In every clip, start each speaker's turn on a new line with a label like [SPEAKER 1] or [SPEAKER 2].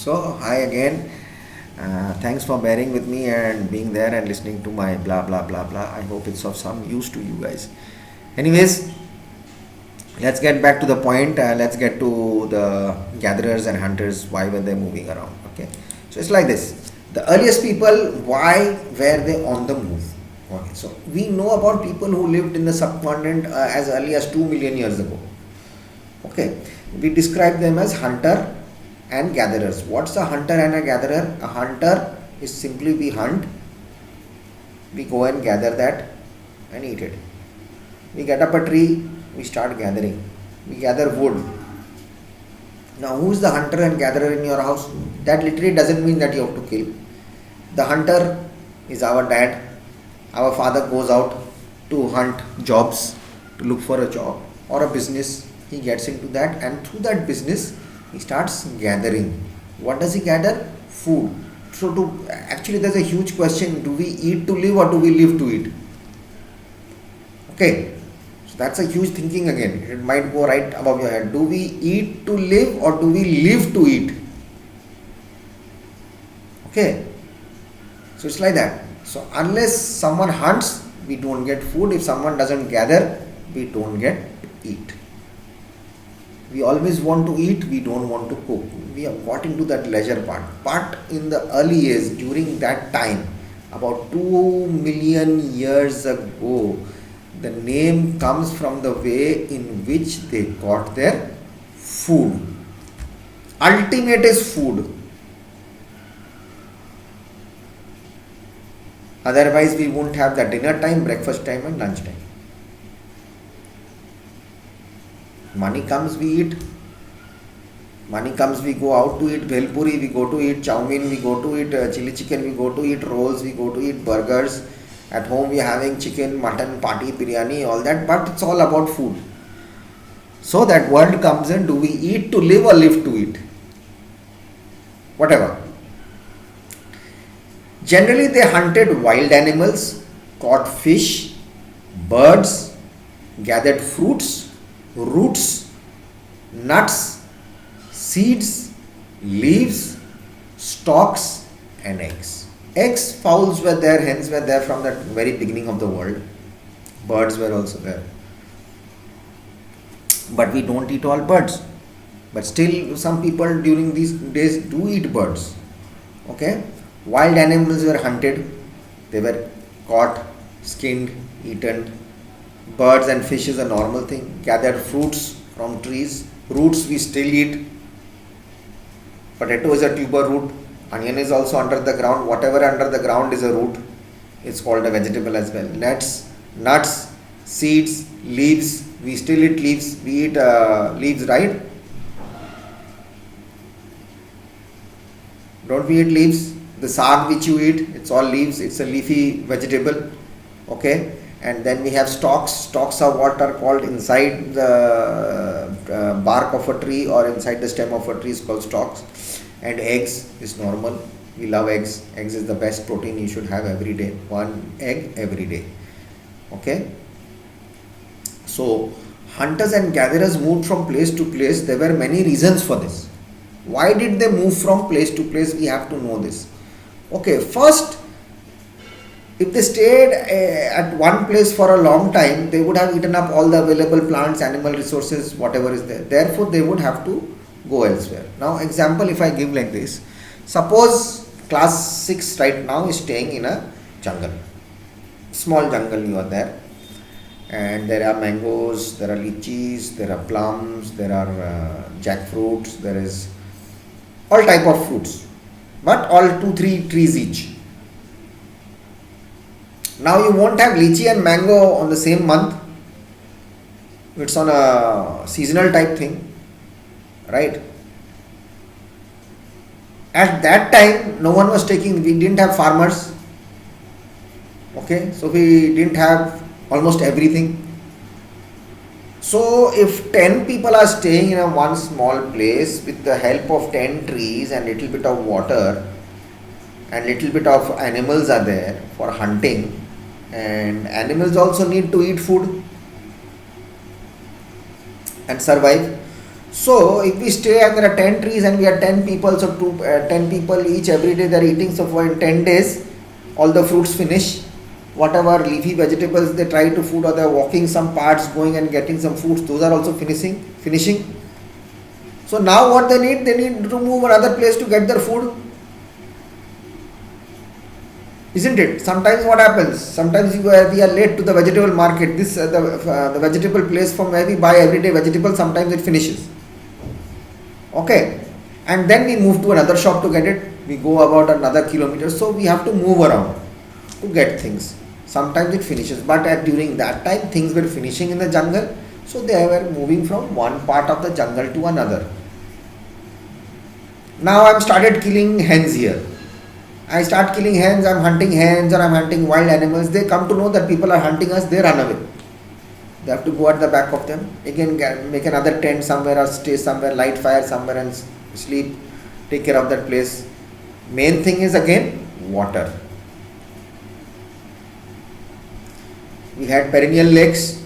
[SPEAKER 1] So, hi again. Thanks for bearing with me and being there and listening to my blah blah blah blah. I hope it's of some use to you guys. Anyways, let's get back to the point. Let's get to the gatherers and hunters. Why were they moving around? Okay, so it's like this. The earliest people, why were they on the move? Okay, so we know about people who lived in the subcontinent as early as 2 million years ago. Okay, we describe them as hunter and gatherers. What's a hunter and a gatherer? A hunter is simply we hunt, we go and gather that and eat it. We get up a tree, we start gathering. We gather wood. Now, who is the hunter and gatherer in your house? That literally doesn't mean that you have to kill. The hunter is our dad. Our father goes out to hunt jobs, to look for a job or a business. He gets into that, and through that business, he starts gathering. What does he gather? Food. So, actually, there's a huge question: do we eat to live or do we live to eat? Okay, so that's a huge thinking again. It might go right above your head. Do we eat to live or do we live to eat? Okay, so it's like that. So unless someone hunts, we don't get food. If someone doesn't gather, we don't get to eat. We always want to eat, we don't want to cook. We have got into that leisure part. But in the early years, during that time, about 2 million years ago, the name comes from the way in which they got their food. Ultimate is food. Otherwise, we won't have the dinner time, breakfast time, and lunch time. Money comes, we eat. Money comes, we go out to eat bhel puri, we go to eat chow mein, we go to eat chili chicken, we go to eat rolls, we go to eat burgers. At home, we are having chicken, mutton, party, biryani, all that. But it's all about food. So that word comes in: do we eat to live or live to eat? Whatever. Generally, they hunted wild animals, caught fish, birds, gathered fruits, roots, nuts, seeds, leaves, stalks, and eggs. Eggs, fowls were there, hens were there from the very beginning of the world. Birds were also there. But we don't eat all birds. But still, some people during these days do eat birds. Okay? Wild animals were hunted, they were caught, skinned, eaten. Birds and fish is a normal thing. Gathered fruits from trees. Roots we still eat. Potato is a tuber root. Onion is also under the ground. Whatever under the ground is a root. It's called a vegetable as well. Nuts, seeds, leaves. We still eat leaves. We eat leaves, right? Don't we eat leaves? The saag which you eat, it's all leaves. It's a leafy vegetable. Okay. And then we have stalks. Stalks are what are called inside the bark of a tree or inside the stem of a tree is called stalks. And eggs is normal. We love eggs. Eggs is the best protein you should have every day. One egg every day. Okay. So hunters and gatherers moved from place to place. There were many reasons for this. Why did they move from place to place? We have to know this. Okay, first, if they stayed at one place for a long time, they would have eaten up all the available plants, animal resources, whatever is there. Therefore, they would have to go elsewhere. Now, example, if I give like this, suppose class 6 right now is staying in a jungle. Small jungle you are there. And there are mangoes, there are lychees, there are plums, there are jackfruits, there is all type of fruits. But all 2-3 trees each. Now you won't have lychee and mango on the same month. It's on a seasonal type thing, right? At that time, no one was taking, we didn't have farmers. Okay, so we didn't have almost everything. So if 10 people are staying in a one small place with the help of 10 trees and little bit of water and little bit of animals are there for hunting, and animals also need to eat food and survive. So if we stay and there are 10 trees and we are 10 people, so 10 people each every day they are eating, so for in 10 days all the fruits finish. Whatever leafy vegetables they try to food, or they are walking some parts going and getting some foods, those are also finishing. So now what they need to move another place to get their food. Isn't it? Sometimes what happens? Sometimes we are late to the vegetable market. This the vegetable place from where we buy everyday vegetables, sometimes it finishes. Okay, and then we move to another shop to get it. We go about another kilometer, so we have to move around to get things. Sometimes it finishes, but during that time things were finishing in the jungle, so they were moving from one part of the jungle to another. Now I am started killing hens here. I start killing hens, I am hunting hens, or I am hunting wild animals. They come to know that people are hunting us, they run away. They have to go at the back of them, again make another tent somewhere, or stay somewhere, light fire somewhere and sleep, take care of that place. Main thing is again water. We had perennial lakes,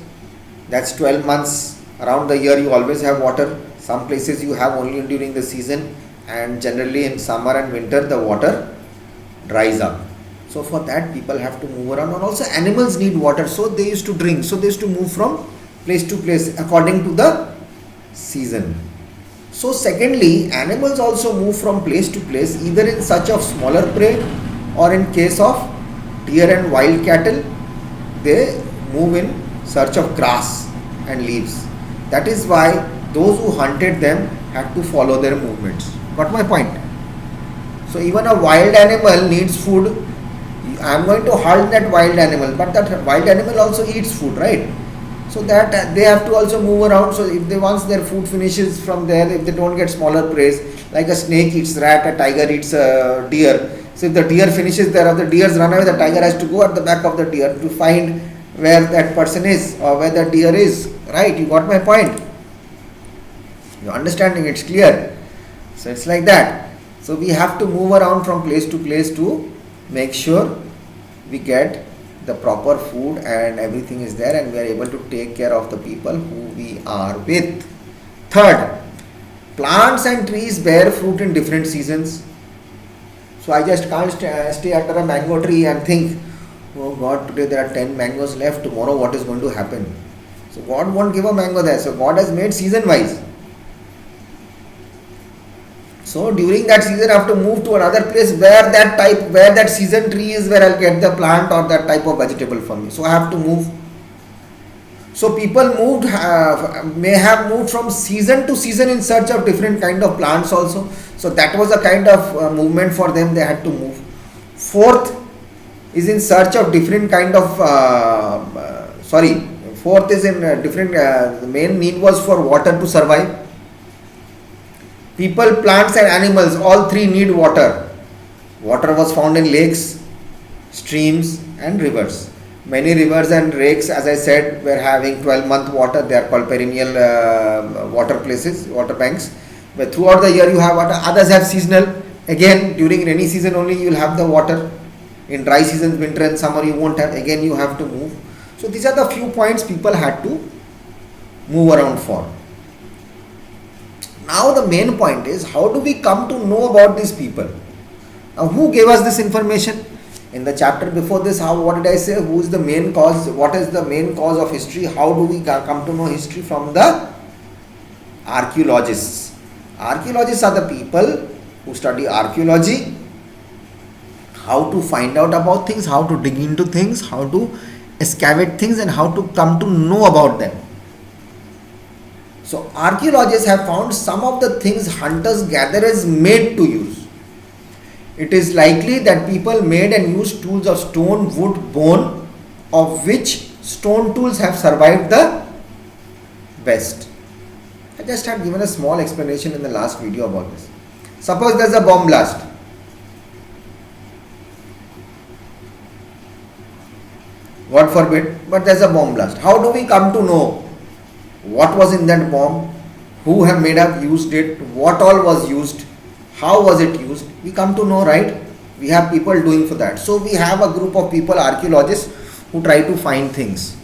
[SPEAKER 1] that's 12 months around the year you always have water. Some places you have only during the season, and generally in summer and winter the water dries up. So for that people have to move around, and also animals need water, so they used to drink, so they used to move from place to place according to the season. So secondly, animals also move from place to place either in search of smaller prey, or in case of deer and wild cattle they move in search of grass and leaves. That is why those who hunted them had to follow their movements. Got my point? So even a wild animal needs food. I am going to hunt that wild animal, but that wild animal also eats food, right? So that they have to also move around. So if they once their food finishes from there, if they don't get smaller prey, like a snake eats rat, a tiger eats deer. So if the deer finishes there, the deers run away, the tiger has to go at the back of the deer to find where that person is or where the deer is. Right? You got my point? You're understanding? It's clear. So it's like that. So we have to move around from place to place to make sure we get the proper food and everything is there, and we are able to take care of the people who we are with. Third, plants and trees bear fruit in different seasons. So I just can't stay under a mango tree and think, oh God, today there are 10 mangoes left, tomorrow what is going to happen? So God won't give a mango there. So God has made season wise. So during that season I have to move to another place where that season tree is, where I'll get the plant or that type of vegetable for me. So I have to move. So people may have moved from season to season in search of different kind of plants also. So that was a kind of movement for them, they had to move. Fourth is in search of different kind of, fourth is in different, the main need was for water to survive. People, plants and animals, all three need water. Water was found in lakes, streams and rivers. Many rivers and lakes, as I said, were having 12-month water. They are called perennial water places, water banks. But throughout the year you have water. Others have seasonal. Again, during rainy season only you will have the water. In dry seasons, winter and summer, you won't have. Again, you have to move. So these are the few points people had to move around for. Now the main point is, how do we come to know about these people? Now who gave us this information? In the chapter before this, what did I say? Who is the main cause? What is the main cause of history? How do we come to know history? From the archaeologists. Archaeologists are the people who study archaeology, how to find out about things, how to dig into things, how to excavate things, and how to come to know about them. So archaeologists have found some of the things hunters gatherers made to use. It is likely that people made and used tools of stone, wood, bone, of which stone tools have survived the best. I just had given a small explanation in the last video about this. Suppose there is a bomb blast. God forbid, but there is a bomb blast. How do we come to know what was in that bomb, who have made up, used it, what all was used, how was it used? We come to know, right? We have people doing for that. So we have a group of people, archaeologists, who try to find things.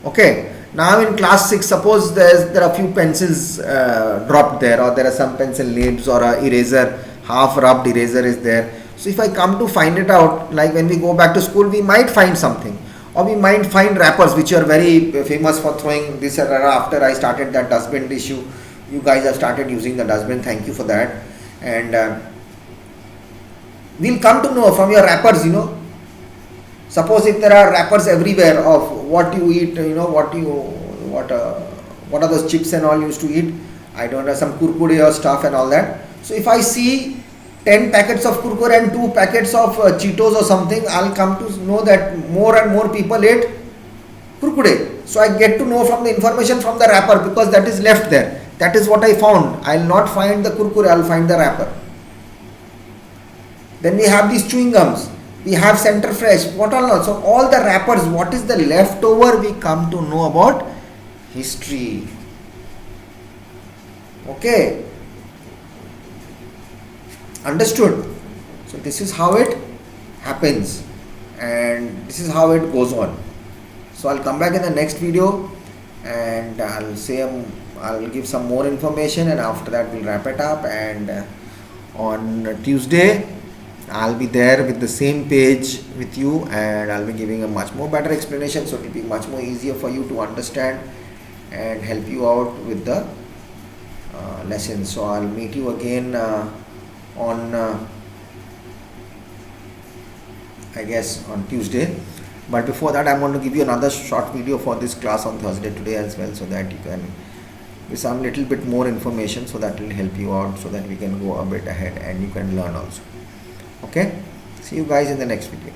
[SPEAKER 1] Okay. Now in class 6, suppose there are few pencils dropped there, or there are some pencil nibs or a eraser, half rubbed eraser is there. So if I come to find it out, like when we go back to school, we might find something, or we might find wrappers which are very famous for throwing this era. After I started that dustbin issue, you guys have started using the dustbin. Thank you for that. And we'll come to know from your wrappers, suppose if there are wrappers everywhere of what you eat, what are those chips and all used to eat, I don't know, some kurkure or stuff and all that. So if I see 10 packets of kurkure and 2 packets of Cheetos or something, I'll come to know that more and more people ate kurkure. So I get to know from the information from the wrapper, because that is left there. That is what I found. I'll not find the kurkure, I'll find the wrapper. Then we have these chewing gums, we have Center Fresh, what all not. So all the wrappers, what is the leftover, we come to know about history. Okay, understood? So this is how it happens, and this is how it goes on. So I'll come back in the next video, and I'll give some more information, and after that we'll wrap it up. And on Tuesday I'll be there with the same page with you, and I'll be giving a much more better explanation, so it will be much more easier for you to understand and help you out with the lesson. So I'll meet you again on I guess on Tuesday. But before that, I'm going to give you another short video for this class on Thursday today as well, so that you can with some little bit more information, so that will help you out, so that we can go a bit ahead and you can learn also. Okay, see you guys in the next video.